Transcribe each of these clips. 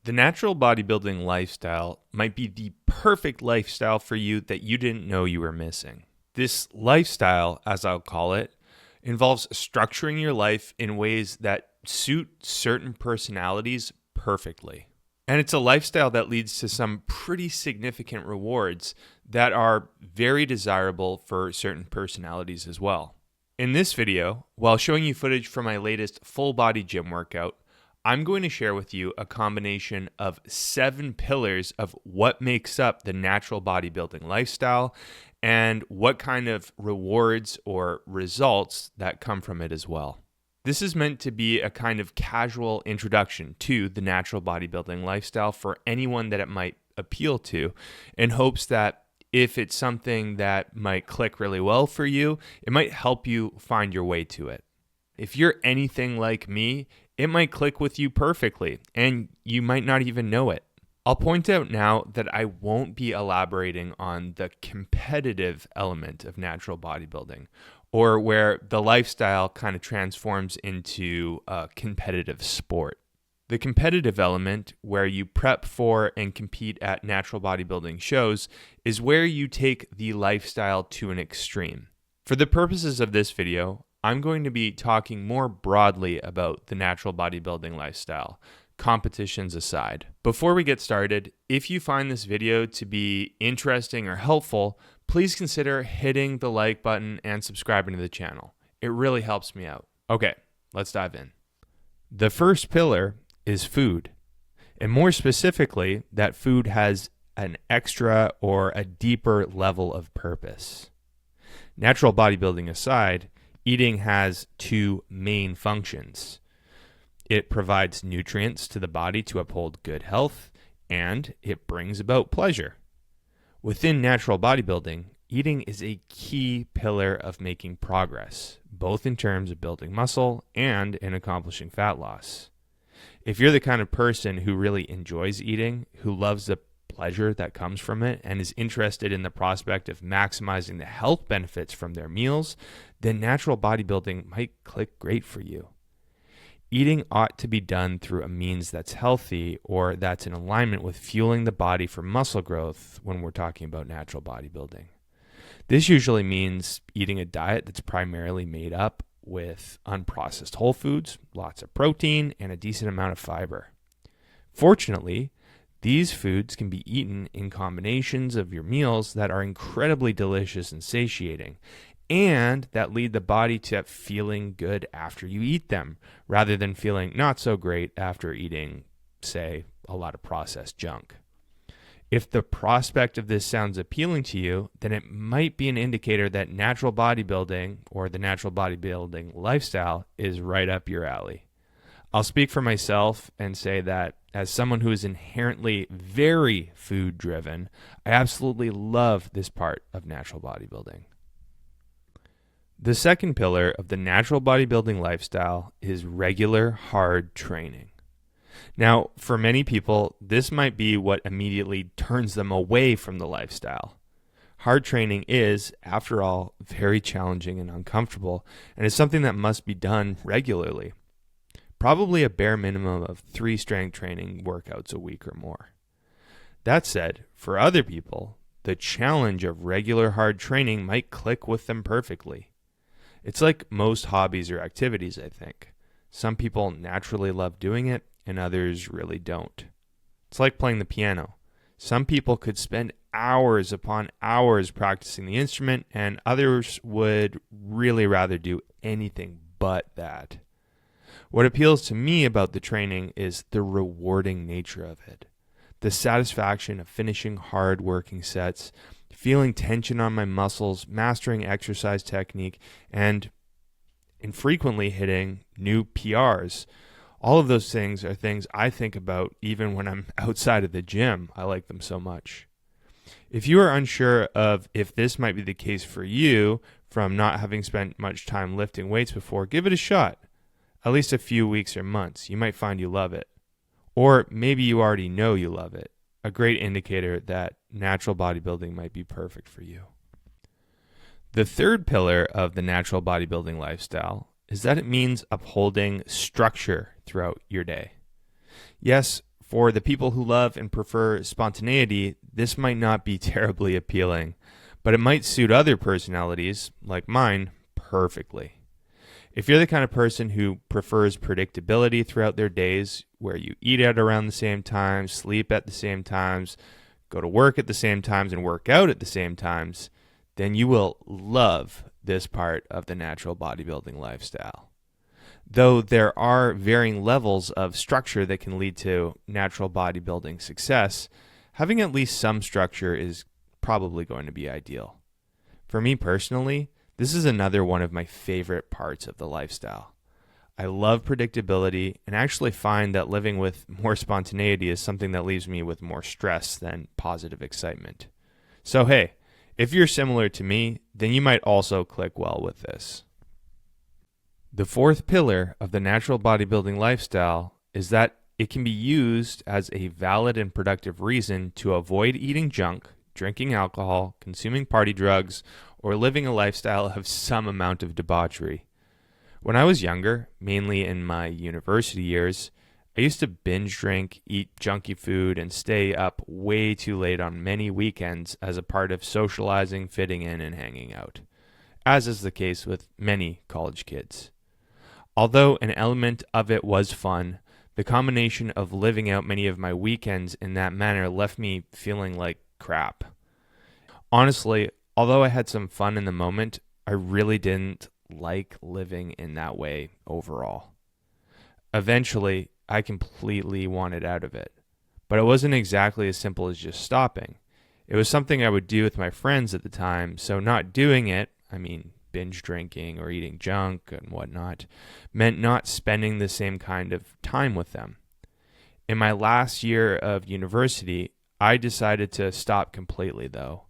The natural bodybuilding lifestyle might be the perfect lifestyle for you that you didn't know you were missing. This lifestyle, as I'll call it, involves structuring your life in ways that suit certain personalities perfectly. And it's a lifestyle that leads to some pretty significant rewards that are very desirable for certain personalities as well. In this video, while showing you footage from my latest full body gym workout, I'm going to share with you a combination of 7 pillars of what makes up the natural bodybuilding lifestyle and what kind of rewards or results that come from it as well. This is meant to be a kind of casual introduction to the natural bodybuilding lifestyle for anyone that it might appeal to, in hopes that if it's something that might click really well for you, it might help you find your way to it. If you're anything like me, it might click with you perfectly, and you might not even know it. I'll point out now that I won't be elaborating on the competitive element of natural bodybuilding, or where the lifestyle kind of transforms into a competitive sport. The competitive element, where you prep for and compete at natural bodybuilding shows, is where you take the lifestyle to an extreme. For the purposes of this video, I'm going to be talking more broadly about the natural bodybuilding lifestyle, competitions aside. Before we get started, if you find this video to be interesting or helpful, please consider hitting the like button and subscribing to the channel. It really helps me out. Okay, let's dive in. The first pillar is food, and more specifically, that food has an extra or a deeper level of purpose. Natural bodybuilding aside, eating has 2 main functions. It provides nutrients to the body to uphold good health, and it brings about pleasure. Within natural bodybuilding, eating is a key pillar of making progress, both in terms of building muscle and in accomplishing fat loss. If you're the kind of person who really enjoys eating, who loves the pleasure that comes from it, and is interested in the prospect of maximizing the health benefits from their meals, then natural bodybuilding might click great for you. Eating ought to be done through a means that's healthy or that's in alignment with fueling the body for muscle growth when we're talking about natural bodybuilding. This usually means eating a diet that's primarily made up with unprocessed whole foods, lots of protein, and a decent amount of fiber. Fortunately, these foods can be eaten in combinations of your meals that are incredibly delicious and satiating, and that lead the body to feeling good after you eat them, rather than feeling not so great after eating, say, a lot of processed junk. If the prospect of this sounds appealing to you, then it might be an indicator that natural bodybuilding or the natural bodybuilding lifestyle is right up your alley. I'll speak for myself and say that as someone who is inherently very food driven, I absolutely love this part of natural bodybuilding. The second pillar of the natural bodybuilding lifestyle is regular hard training. Now, for many people, this might be what immediately turns them away from the lifestyle. Hard training is, after all, very challenging and uncomfortable, and is something that must be done regularly. Probably a bare minimum of 3 strength training workouts a week or more. That said, for other people, the challenge of regular hard training might click with them perfectly. It's like most hobbies or activities, I think. Some people naturally love doing it, and others really don't. It's like playing the piano. Some people could spend hours upon hours practicing the instrument, and others would really rather do anything but that. What appeals to me about the training is the rewarding nature of it. The satisfaction of finishing hard working sets, feeling tension on my muscles, mastering exercise technique, and infrequently hitting new PRs. All of those things are things I think about even when I'm outside of the gym. I like them so much. If you are unsure of if this might be the case for you from not having spent much time lifting weights before, give it a shot. At least a few weeks or months. You might find you love it. Or maybe you already know you love it. A great indicator that natural bodybuilding might be perfect for you. The third pillar of the natural bodybuilding lifestyle is that it means upholding structure throughout your day. Yes, For the people who love and prefer spontaneity, this might not be terribly appealing, but it might suit other personalities, like mine, perfectly. If you're the kind of person who prefers predictability throughout their days, where you eat at around the same times, sleep at the same times, go to work at the same times, and work out at the same times, then you will love this part of the natural bodybuilding lifestyle. Though there are varying levels of structure that can lead to natural bodybuilding success, having at least some structure is probably going to be ideal. For me personally, this is another one of my favorite parts of the lifestyle. I love predictability and actually find that living with more spontaneity is something that leaves me with more stress than positive excitement. So hey, if you're similar to me, then you might also click well with this. The fourth pillar of the natural bodybuilding lifestyle is that it can be used as a valid and productive reason to avoid eating junk, drinking alcohol, consuming party drugs, or living a lifestyle of some amount of debauchery. When I was younger, mainly in my university years, I used to binge drink, eat junky food, and stay up way too late on many weekends as a part of socializing, fitting in, and hanging out, as is the case with many college kids. Although an element of it was fun, the combination of living out many of my weekends in that manner left me feeling like crap. Honestly, although I had some fun in the moment, I really didn't like living in that way overall. Eventually, I completely wanted out of it, but it wasn't exactly as simple as just stopping. It was something I would do with my friends at the time, so not doing it, binge drinking or eating junk and whatnot, meant not spending the same kind of time with them. In my last year of university, I decided to stop completely though.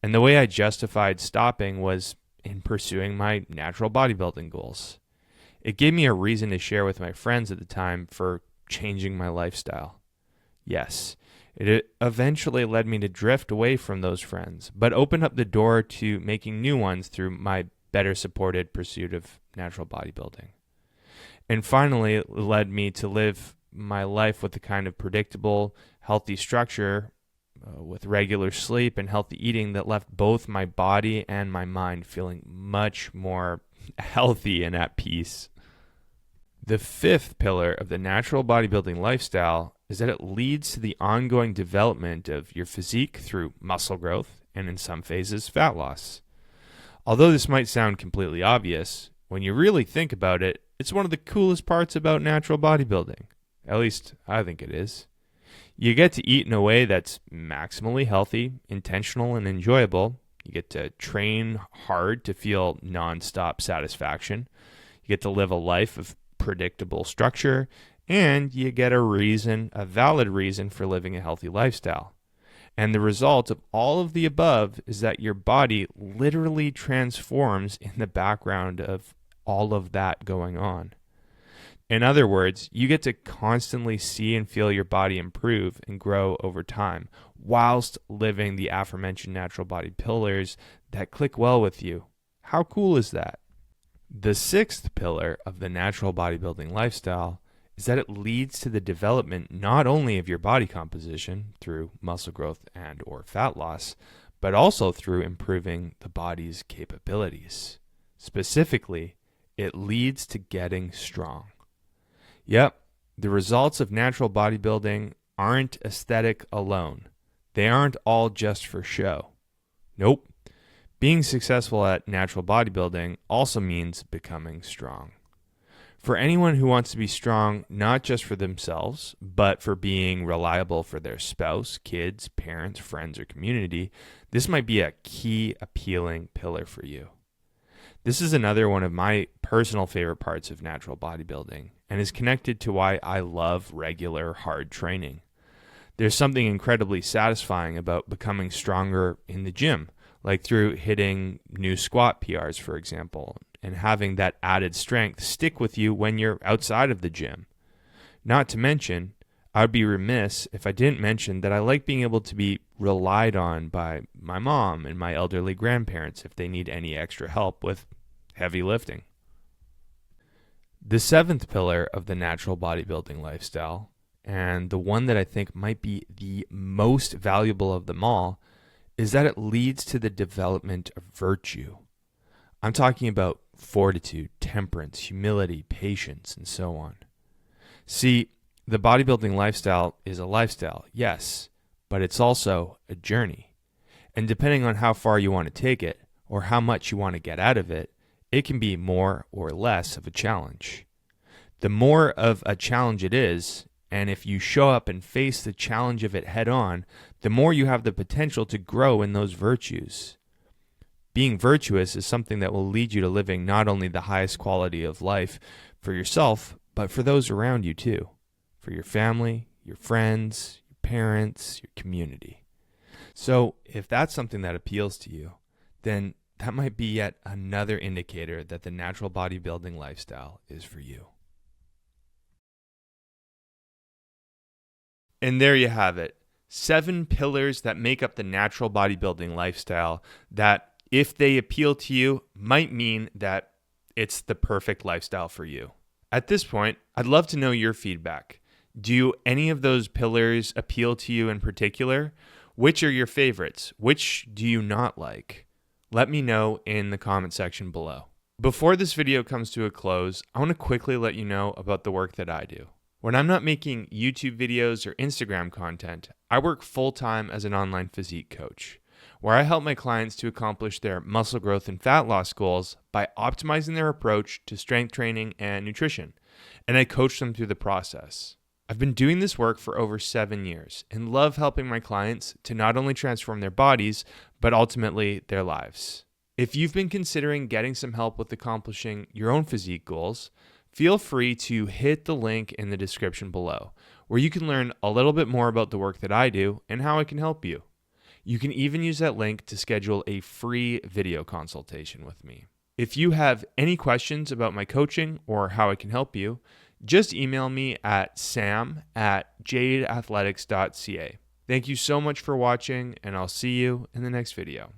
And the way I justified stopping was in pursuing my natural bodybuilding goals. It gave me a reason to share with my friends at the time for changing my lifestyle. Yes, it eventually led me to drift away from those friends, but opened up the door to making new ones through my better supported pursuit of natural bodybuilding. And finally, it led me to live my life with the kind of predictable, healthy structure with regular sleep and healthy eating that left both my body and my mind feeling much more healthy and at peace. The fifth pillar of the natural bodybuilding lifestyle is that it leads to the ongoing development of your physique through muscle growth and in some phases fat loss. Although this might sound completely obvious, when you really think about it, it's one of the coolest parts about natural bodybuilding. At least I think it is. You get to eat in a way that's maximally healthy, intentional, and enjoyable. You get to train hard to feel nonstop satisfaction. You get to live a life of predictable structure, and you get a valid reason for living a healthy lifestyle. And the result of all of the above is that your body literally transforms in the background of all of that going on. In other words, you get to constantly see and feel your body improve and grow over time, whilst living the aforementioned natural body pillars that click well with you. How cool is that? The sixth pillar of the natural bodybuilding lifestyle is that it leads to the development not only of your body composition through muscle growth and or fat loss, but also through improving the body's capabilities. Specifically, it leads to getting strong. Yep, the results of natural bodybuilding aren't aesthetic alone. They aren't all just for show. Nope. Being successful at natural bodybuilding also means becoming strong. For anyone who wants to be strong, not just for themselves, but for being reliable for their spouse, kids, parents, friends, or community, this might be a key appealing pillar for you. This is another one of my personal favorite parts of natural bodybuilding and is connected to why I love regular hard training. There's something incredibly satisfying about becoming stronger in the gym, like through hitting new squat PRs, for example, and having that added strength stick with you when you're outside of the gym. Not to mention, I would be remiss if I didn't mention that I like being able to be relied on by my mom and my elderly grandparents if they need any extra help with heavy lifting. The seventh pillar of the natural bodybuilding lifestyle and the one that I think might be the most valuable of them all, is that it leads to the development of virtue. I'm talking about fortitude, temperance, humility, patience, and so on. See, the bodybuilding lifestyle is a lifestyle, yes, but it's also a journey. And depending on how far you want to take it, or how much you want to get out of it, it can be more or less of a challenge. The more of a challenge it is, and if you show up and face the challenge of it head on, the more you have the potential to grow in those virtues. Being virtuous is something that will lead you to living not only the highest quality of life for yourself, but for those around you too, for your family, your friends, your parents, your community. So if that's something that appeals to you, then that might be yet another indicator that the natural bodybuilding lifestyle is for you. And there you have it. 7 pillars that make up the natural bodybuilding lifestyle that, if they appeal to you, might mean that it's the perfect lifestyle for you. At this point, I'd love to know your feedback. Do any of those pillars appeal to you in particular? Which are your favorites? Which do you not like? Let me know in the comment section below. Before this video comes to a close, I want to quickly let you know about the work that I do. When I'm not making YouTube videos or Instagram content, I work full-time as an online physique coach, where I help my clients to accomplish their muscle growth and fat loss goals by optimizing their approach to strength training and nutrition, and I coach them through the process. I've been doing this work for over 7 years and love helping my clients to not only transform their bodies, but ultimately their lives. If you've been considering getting some help with accomplishing your own physique goals, feel free to hit the link in the description below, where you can learn a little bit more about the work that I do and how I can help you. You can even use that link to schedule a free video consultation with me. If you have any questions about my coaching or how I can help you, just email me at sam@jadeathletics.ca. Thank you so much for watching, and I'll see you in the next video.